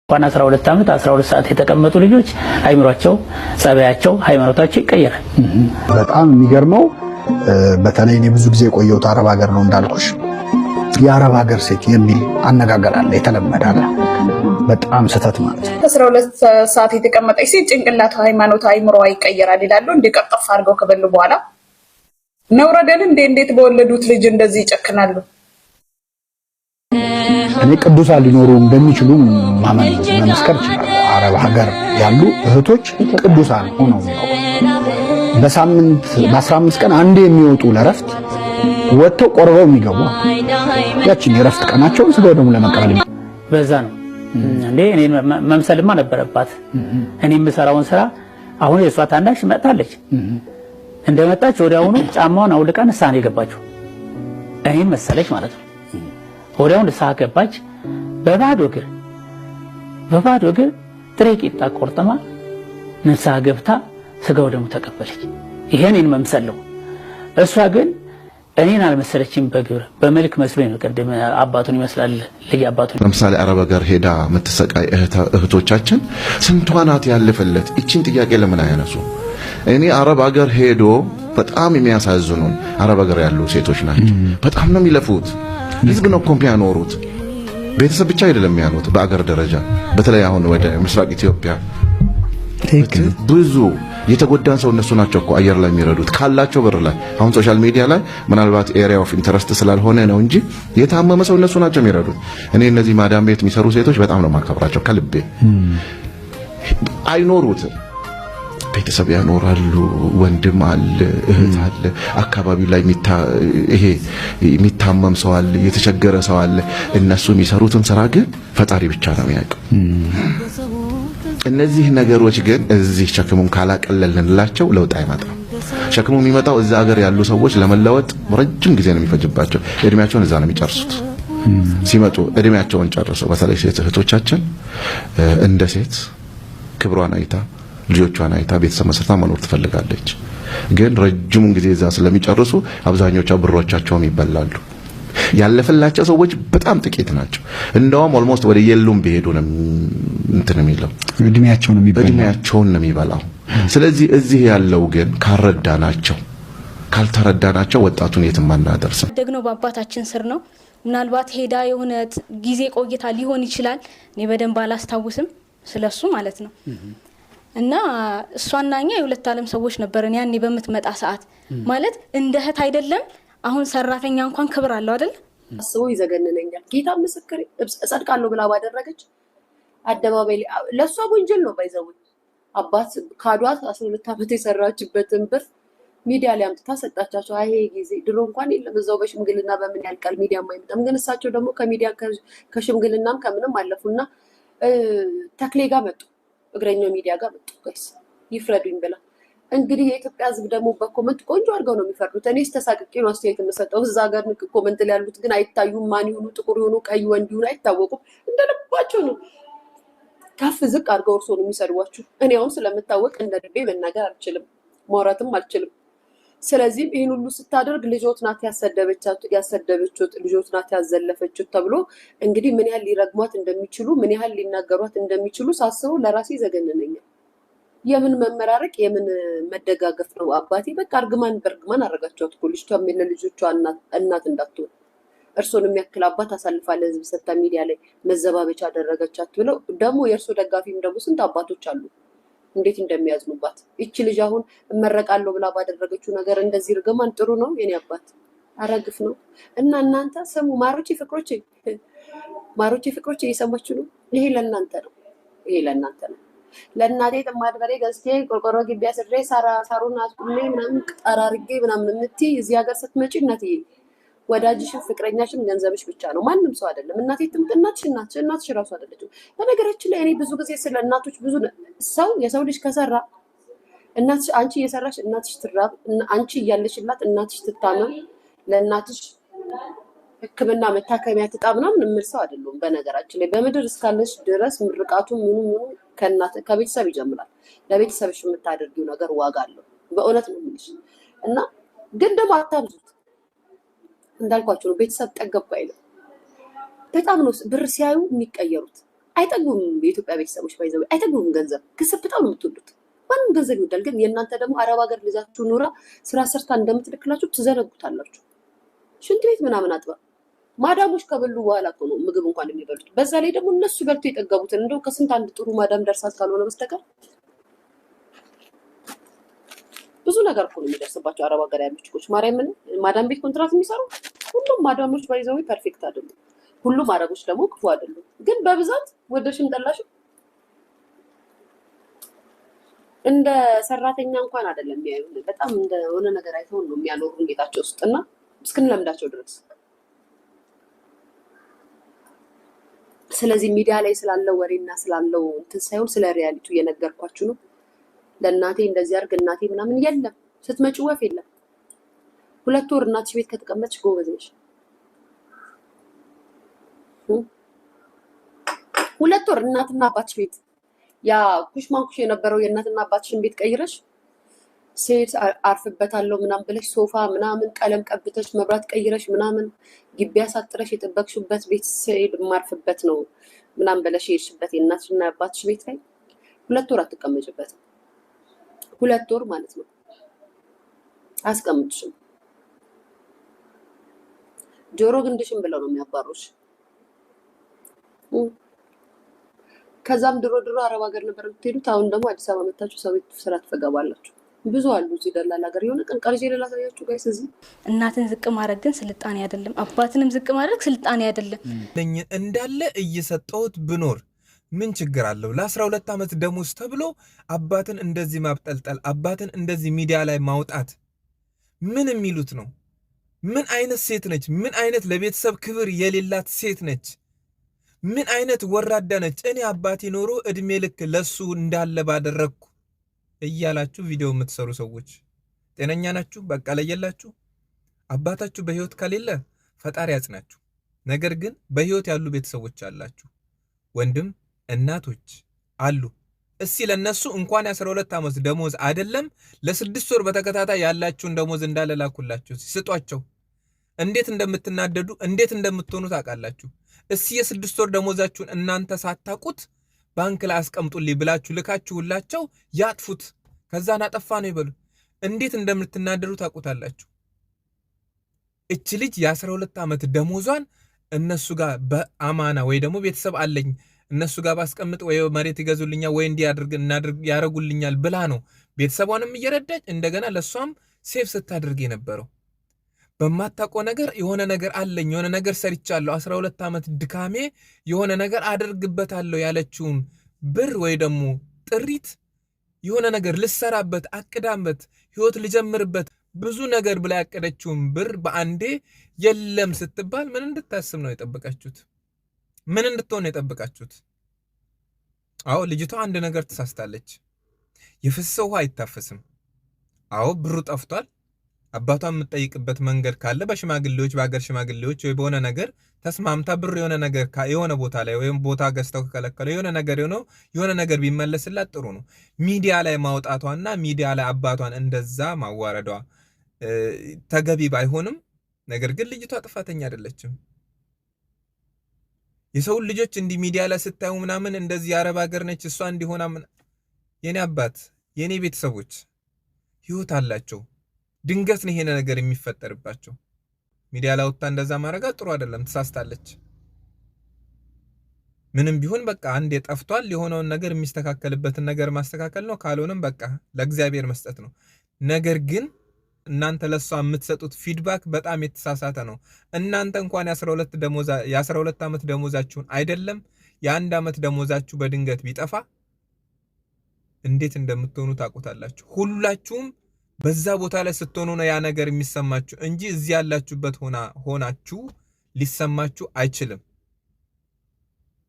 እንኳን 12 ዓመት 12 ሰዓት የተቀመጡ ልጆች አይምሯቸው፣ ጸባያቸው፣ ሃይማኖታቸው ይቀየራል። በጣም የሚገርመው በተለይ እኔ ብዙ ጊዜ ቆየሁት አረብ ሀገር ነው እንዳልኩሽ። የአረብ ሀገር ሴት የሚል አነጋገር አለ፣ የተለመደ አለ። በጣም ስህተት ማለት ነው። 12 ሰዓት የተቀመጠች ሴት ጭንቅላቷ፣ ሃይማኖቷ፣ አይምሮዋ ይቀየራል ይላሉ። እንደ ቀጥፍ አድርገው ከበሉ በኋላ ነውረደን እንዴት በወለዱት ልጅ እንደዚህ ይጨክናሉ? እኔ ቅዱሳን ሊኖሩ እንደሚችሉ ማመን መመስከር ይችላል። አረብ ሀገር ያሉ እህቶች ቅዱሳን ሆነው በሳምንት በ15 ቀን አንዴ የሚወጡ ለረፍት ወጥተው ቆርበው የሚገቡ ያቺን የረፍት ቀናቸውን ስጋው ደግሞ ለመቀበል በዛ ነው እንዴ። እኔ መምሰልማ ነበረባት። እኔ የምሰራውን ስራ አሁን የሷ ታናሽ መጣለች። እንደመጣች ወዲያውኑ ጫማውን አውልቃ ንስሐ ነው የገባችው። እኔም መሰለች ማለት ነው። ወዲያውኑ ንስሐ ገባች። በባዶ እግር ጥሬ ቂጣ ቆርጥማ ንስሐ ገብታ ስጋው ደግሞ ተቀበለች። ይሄንን መምሰለው። እሷ ግን እኔን አልመሰለችም። በግብር በመልክ መስሎኝ ነው። ቀደም አባቱን ይመስላል ልጅ አባቱን። ለምሳሌ አረብ ሀገር ሄዳ የምትሰቃይ እህቶቻችን ስንቷ ናት ያለፈለት? እቺን ጥያቄ ለምን አያነሱ? እኔ አረብ ሀገር ሄዶ በጣም የሚያሳዝኑን አረብ ሀገር ያሉ ሴቶች ናቸው። በጣም ነው የሚለፉት። ህዝብ ነው ኮምፒያ ኖሩት። ቤተሰብ ብቻ አይደለም ያሉት በአገር ደረጃ። በተለይ አሁን ወደ ምስራቅ ኢትዮጵያ ብዙ የተጎዳን ሰው እነሱ ናቸው እኮ አየር ላይ የሚረዱት ካላቸው ብር ላይ። አሁን ሶሻል ሚዲያ ላይ ምናልባት ኤሪያ ኦፍ ኢንተረስት ስላልሆነ ነው እንጂ የታመመ ሰው እነሱ ናቸው የሚረዱት። እኔ እነዚህ ማዳም ቤት የሚሰሩ ሴቶች በጣም ነው ማከብራቸው ከልቤ። አይኖሩትም፣ ቤተሰብ ያኖራሉ፣ ወንድም አለ፣ እህት አለ፣ አካባቢው ላይ የሚታመም ሰው አለ፣ የተቸገረ ሰው አለ። እነሱ የሚሰሩትን ስራ ግን ፈጣሪ ብቻ ነው የሚያውቀው። እነዚህ ነገሮች ግን እዚህ ሸክሙን ካላቀለልንላቸው ለውጥ አይመጣም። ሸክሙ የሚመጣው እዛ ሀገር ያሉ ሰዎች ለመለወጥ ረጅም ጊዜ ነው የሚፈጅባቸው። እድሜያቸውን እዛ ነው የሚጨርሱት። ሲመጡ እድሜያቸውን ጨርሰው በተለይ ሴት እህቶቻችን እንደ ሴት ክብሯን አይታ ልጆቿን አይታ ቤተሰብ መስርታ መኖር ትፈልጋለች። ግን ረጅሙን ጊዜ እዛ ስለሚጨርሱ አብዛኞቹ ብሮቻቸውም ይበላሉ። ያለፈላቸው ሰዎች በጣም ጥቂት ናቸው። እንደውም ኦልሞስት ወደ የሉም ቢሄዱ ነው እንትን የሚለው እድሜያቸውን ነው የሚበላው። ስለዚህ እዚህ ያለው ግን ካልተረዳናቸው ወጣቱን የትም አናደርስም። ደግሞ በአባታችን ስር ነው። ምናልባት ሄዳ የሆነ ጊዜ ቆይታ ሊሆን ይችላል። እኔ በደንብ አላስታውስም ስለሱ ማለት ነው። እና እሷና እኛ የሁለት ዓለም ሰዎች ነበርን ያኔ በምትመጣ ሰዓት ማለት እንደ እህት አይደለም። አሁን ሰራተኛ እንኳን ክብር አለው አይደል? አስበው ይዘገነነኛል። ጌታ ምስክር እጸድቃለሁ ብላ ባደረገች አደባባይ ለሷ ወንጀል ነው ባይዘው አባት ካዷት 12 ዓመት የሰራችበትን ብር ሚዲያ ላይ አምጥታ ሰጣቻቸው። አይ ጊዜ ድሮ እንኳን የለም እዛው በሽምግልና በምን ያልቃል ሚዲያ ማይመጣም። ግን እሳቸው ደግሞ ከሚዲያ ከሽምግልናም ከምንም አለፉና ተክሌ ጋር መጡ፣ እግረኛው ሚዲያ ጋር መጡ። ጋይስ ይፍረዱኝ ብላ እንግዲህ የኢትዮጵያ ሕዝብ ደግሞ በኮመንት ቆንጆ አድርገው ነው የሚፈርዱት። እኔ ተሳቅቄ ነው አስተያየት የምሰጠው። እዛ ጋር ኮመንት ላይ ያሉት ግን አይታዩም። ማን ይሁኑ ጥቁር ይሁኑ ቀይ ወንድ ይሁኑ አይታወቁም። እንደልባቸው ነው ከፍ ዝቅ አድርገው እርሶ ነው የሚሰድቧችሁ። እኔ አሁን ስለምታወቅ እንደ ልቤ መናገር አልችልም፣ ማውራትም አልችልም። ስለዚህ ይህን ሁሉ ስታደርግ ልጆት ናት ያሰደበችው፣ ልጆት ናት ያዘለፈችው ተብሎ እንግዲህ ምን ያህል ሊረግሟት እንደሚችሉ ምን ያህል ሊናገሯት እንደሚችሉ ሳስበው ለራሴ ዘገነነኛል። የምን መመራረቅ የምን መደጋገፍ ነው? አባቴ በቃ እርግማን በእርግማን አረጋቸዋት እኮ ልጅቷ ለልጆቿ እናት እንዳትሆን እርሶን የሚያክል አባት አሳልፋ ለህዝብ ሰጥታ ሚዲያ ላይ መዘባበቻ አደረገቻት ብለው ደግሞ የእርሶ ደጋፊም ደግሞ ስንት አባቶች አሉ እንዴት እንደሚያዝኑባት። ይቺ ልጅ አሁን እመረቃለሁ ብላ ባደረገችው ነገር እንደዚህ እርግማን ጥሩ ነው? የኔ አባት አረግፍ ነው። እና እናንተ ስሙ ማሮቼ ፍቅሮቼ እየሰማችሁ ነው። ይሄ ለእናንተ ነው። ለእናቴ ጥማድ በሬ ገዝቼ ቆርቆሮ ግቢ አስሬ ሳሩን አስቁሜ ምናምን ጠራርጌ ምናምን የምትይ እዚህ ሀገር ስትመጪ እናትዬ ወዳጅሽን ፍቅረኛሽን ገንዘብሽ ብቻ ነው፣ ማንም ሰው አይደለም። እናቴ ትምጥ እናትሽ ራሱ አይደለችም። በነገራችን ላይ እኔ ብዙ ጊዜ ስለ እናቶች ብዙ የሰው ልጅ ከሰራ እናትሽ አንቺ እየሰራሽ እናትሽ ትራብ፣ አንቺ እያለሽላት እናትሽ ትታመም፣ ለእናትሽ ሕክምና መታከሚያ ትጣ ምናምን የምል ሰው አይደለም። በነገራችን ላይ በምድር እስካለሽ ድረስ ምርቃቱ ምኑ ከቤተሰብ ይጀምራል። ለቤተሰብሽ የምታደርጊው ነገር ዋጋ አለው። በእውነት ነው የምልሽ። እና ግን ደግሞ አታብዙት። እንዳልኳችሁ ነው ቤተሰብ ጠገብ አይልም። በጣም ነው ብር ሲያዩ የሚቀየሩት። አይጠግቡም። የኢትዮጵያ ቤተሰቦች ባይዘው አይጠግቡም። ገንዘብ ክስብታው ነው የምትወዱት። ማንም ገንዘብ ይወዳል። ግን የእናንተ ደግሞ አረብ ሀገር ልጃችሁ ኑራ ስራ ሰርታ እንደምትልክላችሁ ትዘነጉታላችሁ። ሽንት ቤት ምናምን አጥባ ማዳሞች ከበሉ በኋላ እኮ ነው ምግብ እንኳን የሚበሉት። በዛ ላይ ደግሞ እነሱ በልቶ የጠገቡትን እንደው ከስንት አንድ ጥሩ ማዳም ደርሳት ካልሆነ በስተቀር ብዙ ነገር እኮ ነው የሚደርስባቸው አረብ ሀገር ያሉ ችኮች። ማርያምን ማዳም ቤት ኮንትራት የሚሰሩ ሁሉም ማዳሞች ባይዘው ፐርፌክት አይደሉም። ሁሉም አረቦች ደግሞ ክፉ አይደሉም። ግን በብዛት ወደሽም ጠላሽም እንደ ሰራተኛ እንኳን አይደለም የሚያዩን። በጣም እንደ ሆነ ነገር አይተው ነው የሚያኖሩን ቤታቸው ውስጥና እስክንለምዳቸው ድረስ። ስለዚህ ሚዲያ ላይ ስላለው ወሬና ስላለው እንትን ሳይሆን ስለ ሪያሊቲው እየነገርኳችሁ ነው። ለእናቴ እንደዚህ አድርግ እናቴ ምናምን የለም። ስትመጪ ወፍ የለም። 2 ወር እናትሽ ቤት ከተቀመጥሽ ጎበዝ ነሽ። 2 ወር እናትና አባትሽ ቤት ያ ኩሽማንኩሽ የነበረው የእናትና አባትሽን ቤት ቀይረሽ ሴት አርፍበታለሁ ምናምን ብለሽ ሶፋ ምናምን ቀለም ቀብተሽ መብራት ቀይረሽ ምናምን ግቢ ያሳጥረሽ የጠበቅሽበት ቤት ሴት ማርፍበት ነው ምናምን ብለሽ የሄድሽበት የእናትሽና አባትሽ ቤት ላይ 2 ወር አትቀመጭበትም። 2 ወር ማለት ነው አስቀምጥሽም። ጆሮ ግንድሽም ብለው ነው የሚያባሩሽ። ከዛም ድሮ አረብ ሀገር ነበር የምትሄዱት። አሁን ደግሞ አዲስ አበባ መታችሁ ሰው ቤት ስራ ትፈጋባላችሁ። ብዙ አሉ እዚህ ደላላ ሀገር። የሆነ ቀን ቀርጄ ላሳያችሁ ጋይስ። እዚህ እናትን ዝቅ ማድረግ ግን ስልጣኔ አይደለም። አባትንም ዝቅ ማድረግ ስልጣኔ አይደለም። እንዳለ እየሰጠሁት ብኖር ምን ችግር አለው? ለ12 ዓመት ደሞዝ ተብሎ አባትን እንደዚህ ማብጠልጠል፣ አባትን እንደዚህ ሚዲያ ላይ ማውጣት ምን የሚሉት ነው? ምን አይነት ሴት ነች? ምን አይነት ለቤተሰብ ክብር የሌላት ሴት ነች? ምን አይነት ወራዳ ነች? እኔ አባቴ ኖሮ እድሜ ልክ ለሱ እንዳለ ባደረግኩ እያላችሁ ቪዲዮ የምትሰሩ ሰዎች ጤነኛ ናችሁ? በቃ ለየላችሁ። አባታችሁ በህይወት ከሌለ ፈጣሪ ያጽናችሁ። ነገር ግን በህይወት ያሉ ቤተሰቦች አላችሁ፣ ወንድም እናቶች አሉ። እስቲ ለነሱ እንኳን የ12 ዓመት ደሞዝ አይደለም ለ6 ወር በተከታታይ ያላችሁን ደሞዝ እንዳለ ላኩላችሁ፣ ስጧቸው። እንዴት እንደምትናደዱ እንዴት እንደምትሆኑ ታውቃላችሁ። እስቲ የ6 ወር ደሞዛችሁን እናንተ ሳታውቁት ባንክ ላይ አስቀምጡልኝ ብላችሁ ልካችሁላቸው ያጥፉት። ከዛ ናጠፋ ነው ይበሉ። እንዴት እንደምትናደዱ ታውቁታላችሁ። እች ልጅ የ12 ዓመት ደሞዟን እነሱ ጋር በአማና ወይ ደግሞ ቤተሰብ አለኝ እነሱ ጋር ባስቀምጥ ወይ መሬት ይገዙልኛል ወይ እንዲህ እናድርግ ያረጉልኛል ብላ ነው ቤተሰቧንም እየረዳች እንደገና ለሷም ሴፍ ስታደርግ የነበረው። በማታውቀው ነገር የሆነ ነገር አለኝ የሆነ ነገር ሰርቻለሁ 12 ዓመት ድካሜ የሆነ ነገር አደርግበታለሁ ያለችውን ብር ወይ ደግሞ ጥሪት የሆነ ነገር ልሰራበት አቅዳምበት ህይወት ልጀምርበት ብዙ ነገር ብላ ያቀደችውን ብር በአንዴ የለም ስትባል ምን እንድታስብ ነው የጠበቃችሁት? ምን እንድትሆን ነው የጠበቃችሁት? አዎ ልጅቷ አንድ ነገር ተሳስታለች። የፈሰሰው ውሃ አይታፈስም። አዎ ብሩ ጠፍቷል። አባቷን የምትጠይቅበት መንገድ ካለ በሽማግሌዎች በአገር ሽማግሌዎች ወይ በሆነ ነገር ተስማምታ ብር የሆነ ነገር የሆነ ቦታ ላይ ወይም ቦታ ገዝተው ከከለከለ የሆነ ነገር ቢመለስላት ጥሩ ነው። ሚዲያ ላይ ማውጣቷና ሚዲያ ላይ አባቷን እንደዛ ማዋረዷ ተገቢ ባይሆንም ነገር ግን ልጅቷ ጥፋተኛ አይደለችም። የሰው ልጆች እንዲህ ሚዲያ ላይ ስታዩ ምናምን እንደዚህ አረብ ሀገር ነች እሷ እንዲሆና የኔ አባት የኔ ቤተሰቦች ህይወት አላቸው። ድንገት ነው ይሄ ነገር የሚፈጠርባቸው። ሚዲያ ላይ ወጣ እንደዛ ማረጋ ጥሩ አይደለም፣ ተሳስታለች። ምንም ቢሆን በቃ አንዴ ጠፍቷል። የሆነውን ነገር የሚስተካከልበትን ነገር ማስተካከል ነው። ካልሆነም በቃ ለእግዚአብሔር መስጠት ነው። ነገር ግን እናንተ ለሷ የምትሰጡት ፊድባክ በጣም የተሳሳተ ነው። እናንተ እንኳን የ12 ዓመት ደሞዛችሁን አይደለም የ1 ዓመት ደሞዛችሁ በድንገት ቢጠፋ እንዴት እንደምትሆኑ ታውቁታላችሁ። ሁላችሁም በዛ ቦታ ላይ ስትሆኑ ነው ያ ነገር የሚሰማችሁ እንጂ እዚህ ያላችሁበት ሆናችሁ ሊሰማችሁ አይችልም።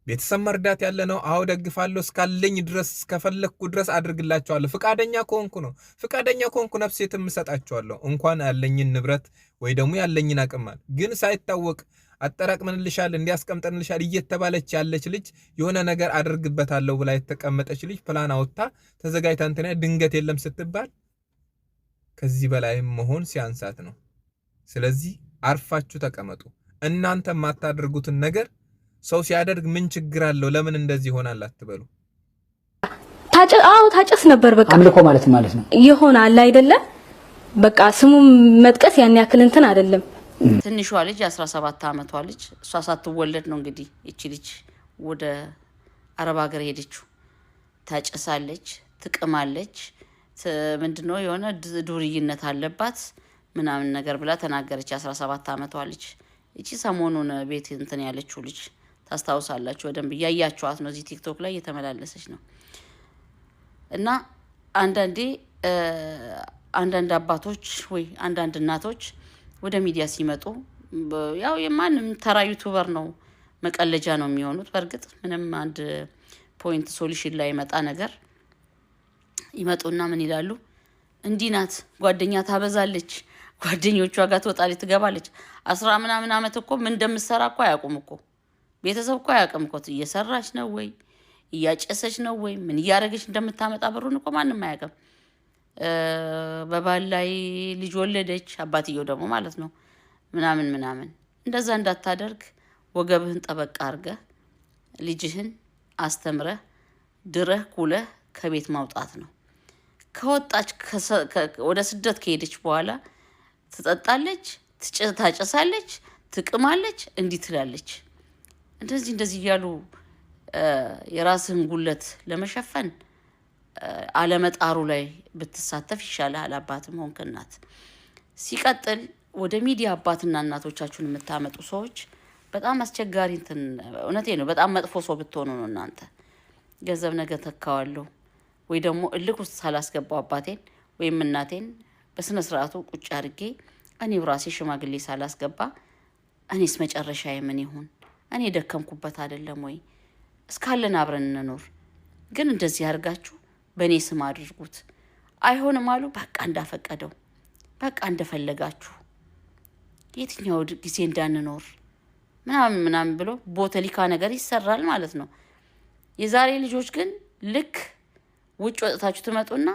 ቤተሰብ መርዳት ያለ ነው። አዎ ደግፋለሁ፣ እስካለኝ ድረስ እስከፈለኩ ድረስ አድርግላችኋለሁ። ፍቃደኛ ከሆንኩ ነው። ፍቃደኛ ከሆንኩ ነፍሴትም እሰጣችኋለሁ። እንኳን ያለኝን ንብረት ወይ ደግሞ ያለኝን አቅማል። ግን ሳይታወቅ አጠራቅመንልሻል እንዲያስቀምጠንልሻል እየተባለች ያለች ልጅ የሆነ ነገር አድርግበታለሁ ብላ የተቀመጠች ልጅ ፕላን አውጥታ ተዘጋጅታ እንትና ድንገት የለም ስትባል ከዚህ በላይ መሆን ሲያንሳት ነው። ስለዚህ አርፋችሁ ተቀመጡ። እናንተ የማታደርጉትን ነገር ሰው ሲያደርግ ምን ችግር አለው? ለምን እንደዚህ ይሆናል አትበሉ። ታጨስ ነበር በቃ አምልኮ ማለት ነው ይሆናል አይደለ? በቃ ስሙም መጥቀስ ያን ያክል እንትን አይደለም። ትንሿ ልጅ 17 ዓመቷ ልጅ እሷ ሳትወለድ ነው እንግዲህ እቺ ልጅ ወደ አረብ ሀገር ሄደችው። ታጨሳለች፣ ትቅማለች፣ ምንድነው የሆነ ዱርይነት አለባት ምናምን ነገር ብላ ተናገረች። 17 ዓመቷ ልጅ እቺ ሰሞኑን ቤት እንትን ያለችው ልጅ ታስታውሳላችሁ በደንብ ያያችኋት ነው። እዚህ ቲክቶክ ላይ እየተመላለሰች ነው። እና አንዳንድ አባቶች ወይ አንዳንድ እናቶች ወደ ሚዲያ ሲመጡ ያው የማንም ተራ ዩቲዩበር ነው መቀለጃ ነው የሚሆኑት። በርግጥ ምንም አንድ ፖይንት ሶሉሽን ላይ መጣ ነገር ይመጡና ምን ይላሉ? እንዲህ ናት፣ ጓደኛ ታበዛለች፣ ጓደኞቿ ጋር ትወጣለች ትገባለች። 10 ምናምን ዓመት እኮ ምን እንደምትሰራ እኮ አያውቁም እኮ ቤተሰብ እኮ አያውቅም እኮ እየሰራች ነው ወይ እያጨሰች ነው ወይ ምን እያደረገች እንደምታመጣ ብሩን እኮ ማንም አያውቅም። በባል ላይ ልጅ ወለደች፣ አባትየው ደግሞ ማለት ነው ምናምን እንደዛ እንዳታደርግ ወገብህን ጠበቅ አድርገህ ልጅህን አስተምረህ ድረህ ኩለህ ከቤት ማውጣት ነው። ከወጣች ወደ ስደት ከሄደች በኋላ ትጠጣለች፣ ታጨሳለች፣ ትቅማለች፣ እንዲህ ትላለች። እንደዚህ እያሉ የራስህን ጉለት ለመሸፈን አለመጣሩ ላይ ብትሳተፍ ይሻላል። አባትም ሆንክ እናት። ሲቀጥል ወደ ሚዲያ አባትና እናቶቻችሁን የምታመጡ ሰዎች በጣም አስቸጋሪ እንትን እውነቴ ነው። በጣም መጥፎ ሰው ብትሆኑ ነው እናንተ። ገንዘብ ነገ ተካዋለሁ ወይ ደግሞ እልክ ውስጥ ሳላስገባው አባቴን ወይም እናቴን በስነ ስርዓቱ ቁጭ አድርጌ እኔው ራሴ ሽማግሌ ሳላስገባ እኔስ መጨረሻዬ ምን ይሁን? እኔ ደከምኩበት አይደለም ወይ? እስካለን አብረን እንኖር። ግን እንደዚህ አድርጋችሁ በእኔ ስም አድርጉት። አይሆንም አሉ በቃ እንዳፈቀደው በቃ እንደፈለጋችሁ የትኛው ጊዜ እንዳንኖር ምናምን ብሎ ቦተሊካ ነገር ይሰራል ማለት ነው። የዛሬ ልጆች ግን ልክ ውጭ ወጥታችሁ ትመጡና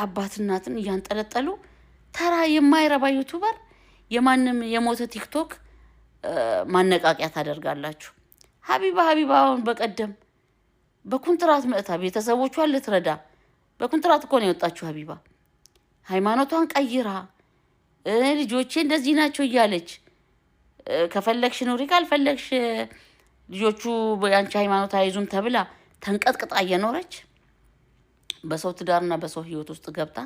አባት እናትን እያንጠለጠሉ ተራ የማይረባ ዩቲዩበር የማንም የሞተ ቲክቶክ ማነቃቂያ ታደርጋላችሁ። ሀቢባ አሁን በቀደም በኮንትራት መጥታ ቤተሰቦቿን ልትረዳ በኮንትራት እኮ ነው የወጣችሁ። ሀቢባ ሃይማኖቷን ቀይራ ልጆቼ እንደዚህ ናቸው እያለች ከፈለግሽ ኑሪ ካልፈለግሽ ልጆቹ ያንቺ ሃይማኖት አይዙም ተብላ ተንቀጥቅጣ እየኖረች በሰው ትዳርና በሰው ህይወት ውስጥ ገብታ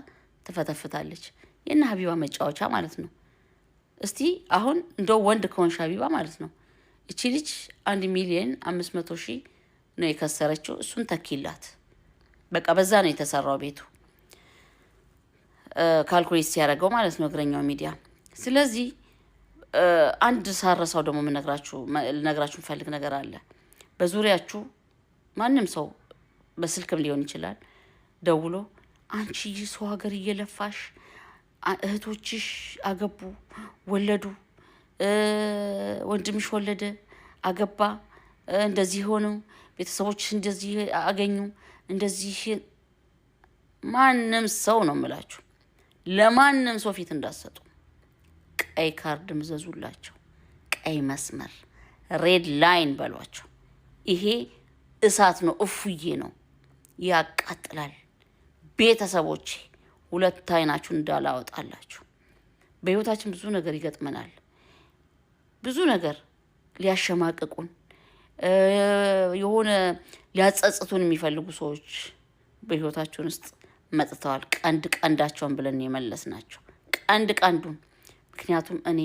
ትፈተፍታለች። የና ሀቢባ መጫወቻ ማለት ነው። እስቲ አሁን እንደው ወንድ ከሆንሽ ሀቢባ ማለት ነው እቺ ልጅ 1,500,000 ነው የከሰረችው። እሱን ተኪላት በቃ በዛ ነው የተሰራው ቤቱ ካልኩሌት ሲያደርገው ማለት ነው እግረኛው ሚዲያ። ስለዚህ አንድ ሳረሳው ደግሞ ልነግራችሁ ፈልግ ነገር አለ። በዙሪያችሁ ማንም ሰው በስልክም ሊሆን ይችላል ደውሎ አንቺ ሰው ሀገር እየለፋሽ እህቶችሽ አገቡ ወለዱ፣ ወንድምሽ ወለደ አገባ፣ እንደዚህ ሆኑ፣ ቤተሰቦችሽ እንደዚህ አገኙ፣ እንደዚህ ማንም ሰው ነው የምላችሁ ለማንም ሰው ፊት እንዳሰጡ ቀይ ካርድ ምዘዙላቸው። ቀይ መስመር ሬድ ላይን በሏቸው። ይሄ እሳት ነው፣ እፉዬ ነው፣ ያቃጥላል። ቤተሰቦቼ ሁለት አይናችሁን እንዳላወጣላችሁ። በህይወታችን ብዙ ነገር ይገጥመናል። ብዙ ነገር ሊያሸማቅቁን የሆነ ሊያጸጽቱን የሚፈልጉ ሰዎች በህይወታችን ውስጥ መጥተዋል። ቀንዳቸውን ብለን የመለስናቸው ቀንዱን። ምክንያቱም እኔ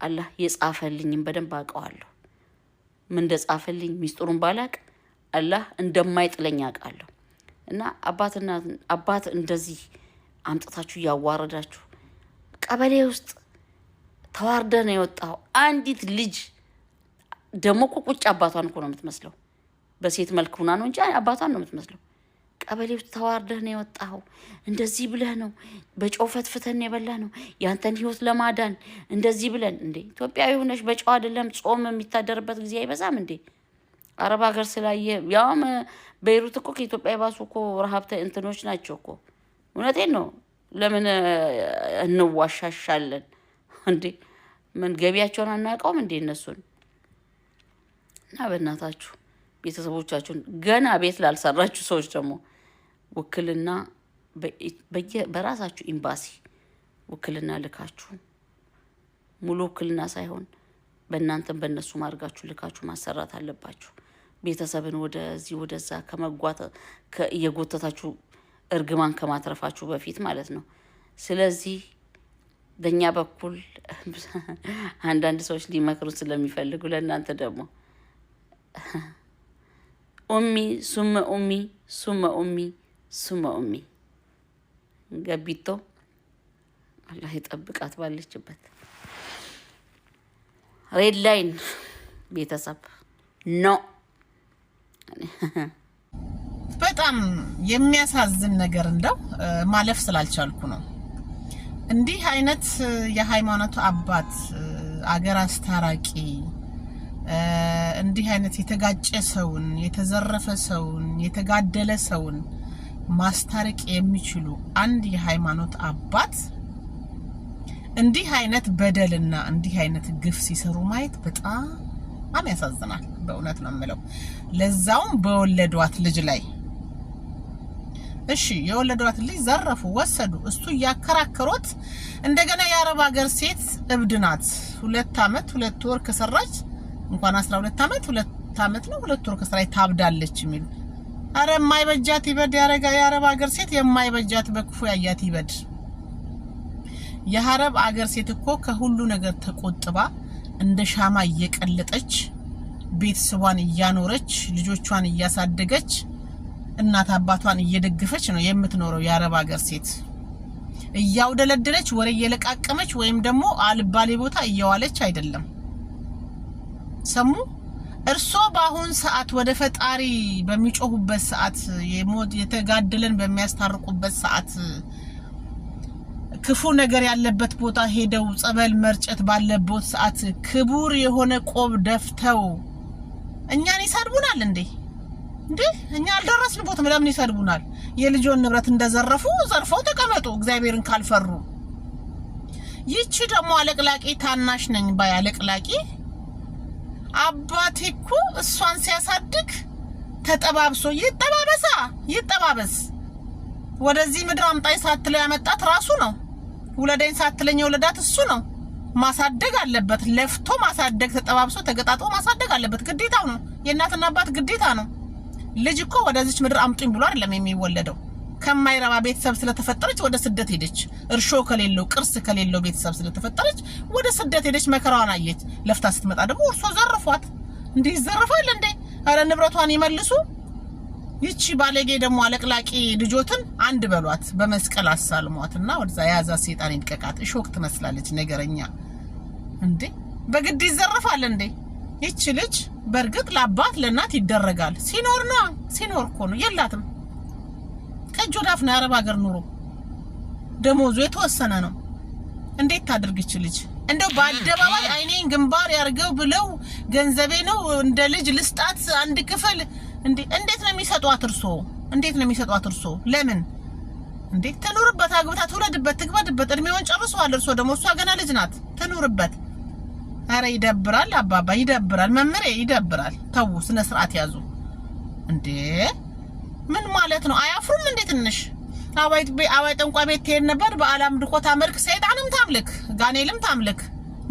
አላህ የጻፈልኝን በደንብ አውቀዋለሁ። ምን እንደጻፈልኝ ሚስጥሩን ባላቅ አላህ እንደማይጥለኝ አውቃለሁ። እና አባት እንደዚህ አምጥታችሁ ያዋረዳችሁ ቀበሌ ውስጥ ተዋርደ ነው የወጣው። አንዲት ልጅ ደግሞ ቁጭ አባቷን እኮ ነው የምትመስለው። በሴት መልክ ሆና ነው እንጂ አባቷን ነው የምትመስለው። ቀበሌ ውስጥ ተዋርደህ ነው የወጣው። እንደዚህ ብለህ ነው በጨው ፈትፍተን የበላህ ነው ያንተን ህይወት ለማዳን እንደዚህ ብለን። እንዴ ኢትዮጵያዊ ሆነሽ በጨው አይደለም ጾም የሚታደርበት ጊዜ አይበዛም እንዴ? አረብ ሀገር ስላየ ያውም በይሩት እኮ ከኢትዮጵያ የባሱ እኮ ረሀብተ እንትኖች ናቸው እኮ። እውነቴን ነው። ለምን እንዋሻሻለን እንዴ? ምን ገቢያቸውን አናውቀውም እንዴ እነሱን? እና በእናታችሁ ቤተሰቦቻችሁን ገና ቤት ላልሰራችሁ ሰዎች ደግሞ ውክልና በራሳችሁ ኤምባሲ ውክልና ልካችሁ ሙሉ ውክልና ሳይሆን በእናንተም በእነሱ ማርጋችሁ ልካችሁ ማሰራት አለባችሁ። ቤተሰብን ወደዚህ ወደዛ እየጎተታችሁ እርግማን ከማትረፋችሁ በፊት ማለት ነው። ስለዚህ በእኛ በኩል አንዳንድ ሰዎች ሊመክሩ ስለሚፈልጉ ለእናንተ ደግሞ ኡሚ ሱመ ኡሚ ሱመ ኡሚ ሱመ ኡሚ ገቢቶ አላህ ይጠብቃት ባለችበት። ሬድ ላይን ቤተሰብ ኖ። በጣም የሚያሳዝን ነገር እንደው ማለፍ ስላልቻልኩ ነው። እንዲህ አይነት የሃይማኖት አባት አገር አስታራቂ እንዲህ አይነት የተጋጨ ሰውን፣ የተዘረፈ ሰውን፣ የተጋደለ ሰውን ማስታረቅ የሚችሉ አንድ የሃይማኖት አባት እንዲህ አይነት በደልና እንዲህ አይነት ግፍ ሲሰሩ ማየት በጣም ያሳዝናል። በእውነት ነው የምለው። ለዛውም በወለዷት ልጅ ላይ እሺ፣ የወለዷት ልጅ ዘረፉ፣ ወሰዱ። እሱ ያከራከሩት እንደገና የአረብ ሀገር ሴት እብድ ናት። 2 አመት 2 ወር ከሰራች እንኳን 12 አመት 2 አመት ነው 2 ወር ከሰራች ታብዳለች የሚሉ። አረ የማይበጃት ይበድ። የአረብ ሀገር ሴት የማይበጃት በክፉ ያያት ይበድ። የአረብ ሀገር ሴት እኮ ከሁሉ ነገር ተቆጥባ እንደ ሻማ እየቀለጠች ቤተሰቧን እያኖረች ልጆቿን እያሳደገች እናት አባቷን እየደገፈች ነው የምትኖረው። የአረብ ሀገር ሴት እያውደለደለች ወሬ እየለቃቀመች ወይም ደግሞ አልባሌ ቦታ እየዋለች አይደለም። ሰሙ እርሶ በአሁን ሰዓት ወደ ፈጣሪ በሚጮሁበት ሰዓት የተጋደለን በሚያስታርቁበት ሰዓት ክፉ ነገር ያለበት ቦታ ሄደው ጸበል መርጨት ባለበት ሰዓት ክቡር የሆነ ቆብ ደፍተው እኛን ይሰድቡናል እንዴ? እኛ አልደረስን ቦታ ለምን ይሰድቡናል? የልጆን ንብረት እንደዘረፉ ዘርፈው ተቀመጡ እግዚአብሔርን ካልፈሩ። ይቺ ደግሞ አለቅላቂ ታናሽ ነኝ ባይ አለቅላቂ አባቴ እኮ እሷን ሲያሳድግ ተጠባብሶ ይጠባበስ ወደዚህ ምድር አምጣይ ሳትለው ያመጣት ራሱ ነው። ውለደኝ ሳትለኝ የወለዳት እሱ ነው። ማሳደግ አለበት። ለፍቶ ማሳደግ፣ ተጠባብሶ ተገጣጥሞ ማሳደግ አለበት። ግዴታው ነው። የእናትና አባት ግዴታ ነው። ልጅ እኮ ወደዚች ምድር አምጡኝ ብሎ አይደለም የሚወለደው። ከማይረባ ቤተሰብ ስለተፈጠረች ወደ ስደት ሄደች። እርሾ ከሌለው ቅርስ ከሌለው ቤተሰብ ስለተፈጠረች ወደ ስደት ሄደች። መከራዋን አየች። ለፍታ ስትመጣ ደግሞ እርሶ ዘርፏት። እንዲህ ይዘርፋል እንዴ? አረ ንብረቷን ይመልሱ። ይቺ ባለጌ ደግሞ አለቅላቂ ልጆትን አንድ በሏት፣ በመስቀል አሳልሟትና ወደዛ ያዛ ሰይጣን ይልቀቃት። እሾክ ትመስላለች ነገረኛ እንዴ! በግድ ይዘርፋል እንዴ? ይቺ ልጅ በርግጥ ለአባት ለእናት ይደረጋል። ሲኖር እኮ ነው። የላትም ከእጅ ወዳፍ ነው። የአረብ ሀገር ኑሮ ደሞዙ የተወሰነ ነው። እንዴት ታድርግ ይቺ ልጅ? እንደው በአደባባይ አይኔን ግንባር ያርገው ብለው ገንዘቤ ነው እንደ ልጅ ልስጣት አንድ ክፍል እንዴት ነው የሚሰጧት እርሶ? እንዴት ነው የሚሰጧት እርሶ? ለምን እንዴ? ትኑርበት፣ አግብታ ትውለድበት፣ ትግባድበት። እድሜውን ጨርሷል። እርሶ ደግሞ እሷ ገና ልጅ ናት፣ ትኑርበት። አረ ይደብራል አባባ፣ ይደብራል። መምሬ ይደብራል። ተው፣ ስነ ስርዓት ያዙ እንዴ! ምን ማለት ነው? አያፍሩም እንዴ? ትንሽ አዋይ ጠንቋይ ቤት ትሄድ ነበር። በአላም ድቆታ መልክ ሰይጣንም ታምልክ ጋኔልም ታምልክ።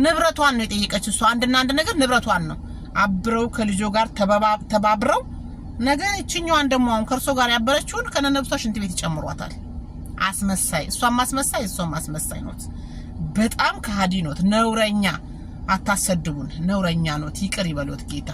ንብረቷን ነው የጠየቀች እሷ። አንድና አንድ ነገር ንብረቷን ነው። አብረው ከልጆ ጋር ተባብረው ነገ እቺኛዋን ደግሞ አሁን ከርሶ ጋር ያበረችውን ከነነብሷ ሽንት ቤት ይጨምሯታል። አስመሳይ፣ እሷም አስመሳይ፣ እሷም አስመሳይ ኖት። በጣም ከሃዲ ኖት፣ ነውረኛ። አታሰድቡን፣ ነውረኛ ኖት። ይቅር ይበሉት ጌታ።